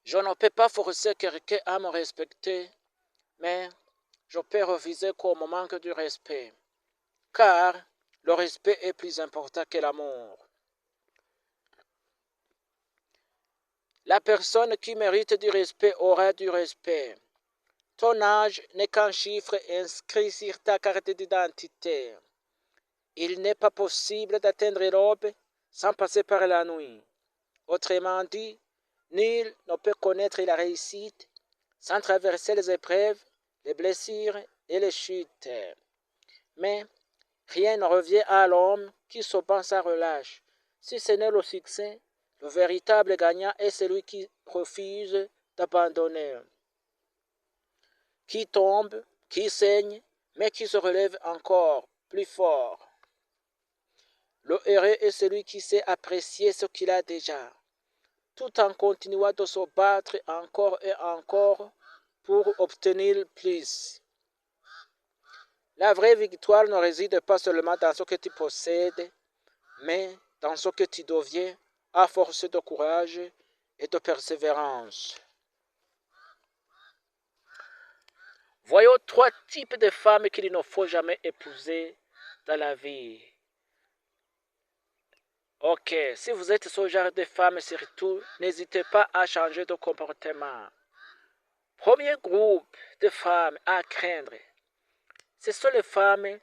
Je ne peux pas forcer quelqu'un à me respecter, mais je peux refuser qu'on me manque du respect, car le respect est plus important que l'amour. La personne qui mérite du respect aura du respect. Ton âge n'est qu'un chiffre inscrit sur ta carte d'identité. Il n'est pas possible d'atteindre l'aube sans passer par la nuit. Autrement dit, nul ne peut connaître la réussite sans traverser les épreuves, les blessures et les chutes. Mais rien ne revient à l'homme qui se bat sans relâche. Si ce n'est le succès, le véritable gagnant est celui qui refuse d'abandonner, qui tombe, qui saigne, mais qui se relève encore plus fort. Le heureux est celui qui sait apprécier ce qu'il a déjà, tout en continuant de se battre encore et encore pour obtenir plus. La vraie victoire ne réside pas seulement dans ce que tu possèdes, mais dans ce que tu deviens à force de courage et de persévérance. Voyons 3 types de femmes qu'il ne faut jamais épouser dans la vie. Ok, si vous êtes ce genre de femme, surtout, n'hésitez pas à changer de comportement. Premier groupe de femmes à craindre, ce sont les femmes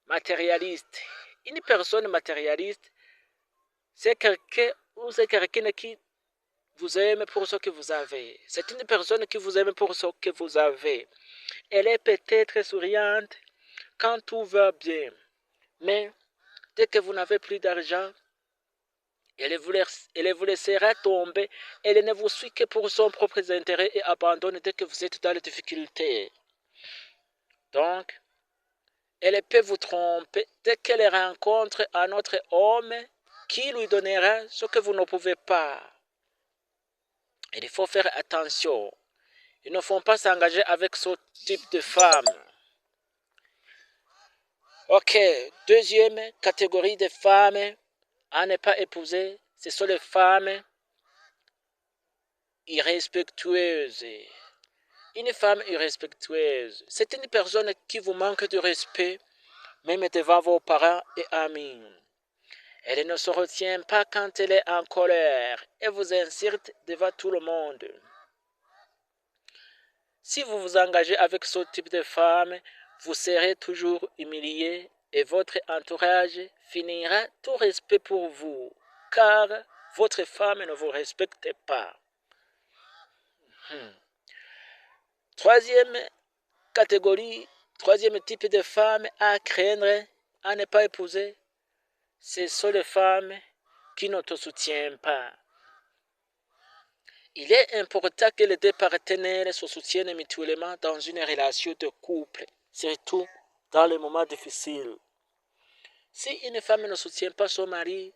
matérialistes. Une personne matérialiste, c'est quelqu'un ou c'est quelqu'un qui vous aime pour ce que vous avez. C'est une personne qui vous aime pour ce que vous avez. Elle est peut-être souriante quand tout va bien, mais dès que vous n'avez plus d'argent, elle vous laissera tomber. Elle ne vous suit que pour son propre intérêt et abandonne dès que vous êtes dans les difficultés. Donc, elle peut vous tromper dès qu'elle rencontre un autre homme qui lui donnera ce que vous ne pouvez pas. Il faut faire attention. Ils ne font pas s'engager avec ce type de femme. Ok, deuxième catégorie de femmes à ne pas épouser, ce sont les femmes irrespectueuses. Une femme irrespectueuse, c'est une personne qui vous manque de respect, même devant vos parents et amis. Elle ne se retient pas quand elle est en colère et vous insulte devant tout le monde. Si vous vous engagez avec ce type de femme, vous serez toujours humilié et votre entourage finira tout respect pour vous, car votre femme ne vous respecte pas. Troisième catégorie, troisième type de femme à craindre, à ne pas épouser, ce sont les femmes qui ne te soutiennent pas. Il est important que les deux partenaires se soutiennent mutuellement dans une relation de couple, surtout dans les moments difficiles. Si une femme ne soutient pas son mari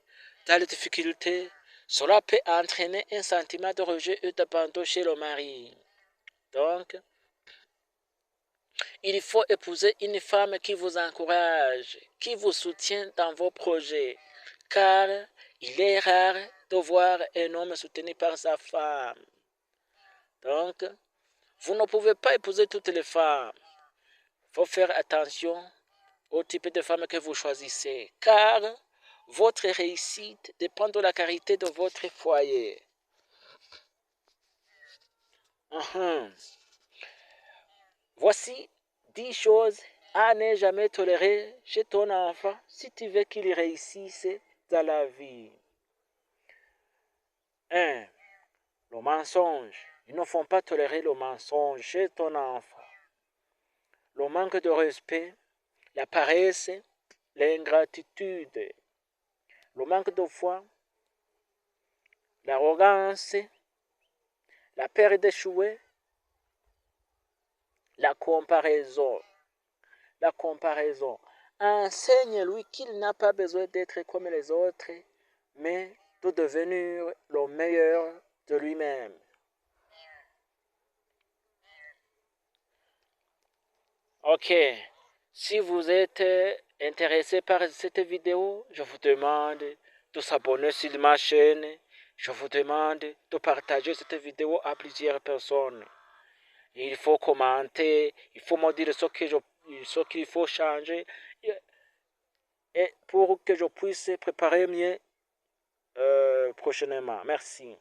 dans les difficultés, cela peut entraîner un sentiment de rejet et d'abandon chez le mari. Donc, il faut épouser une femme qui vous encourage, qui vous soutient dans vos projets, car il est rare de voir un homme soutenu par sa femme. Donc, vous ne pouvez pas épouser toutes les femmes. Il faut faire attention au type de femme que vous choisissez, car votre réussite dépend de la qualité de votre foyer. Voici 10 choses à ne jamais tolérer chez ton enfant si tu veux qu'il réussisse dans la vie. 1. Le mensonge. Ils ne font pas tolérer le mensonge chez ton enfant. Le manque de respect, la paresse, l'ingratitude, le manque de foi, l'arrogance, la peur d'échouer, la comparaison. La comparaison. Enseigne-lui qu'il n'a pas besoin d'être comme les autres, mais de devenir le meilleur de lui-même. Ok, si vous êtes intéressé par cette vidéo, je vous demande de s'abonner sur ma chaîne. Je vous demande de partager cette vidéo à plusieurs personnes. Il faut commenter, il faut me dire ce qu'il faut changer et pour que je puisse préparer mieux prochainement. Merci.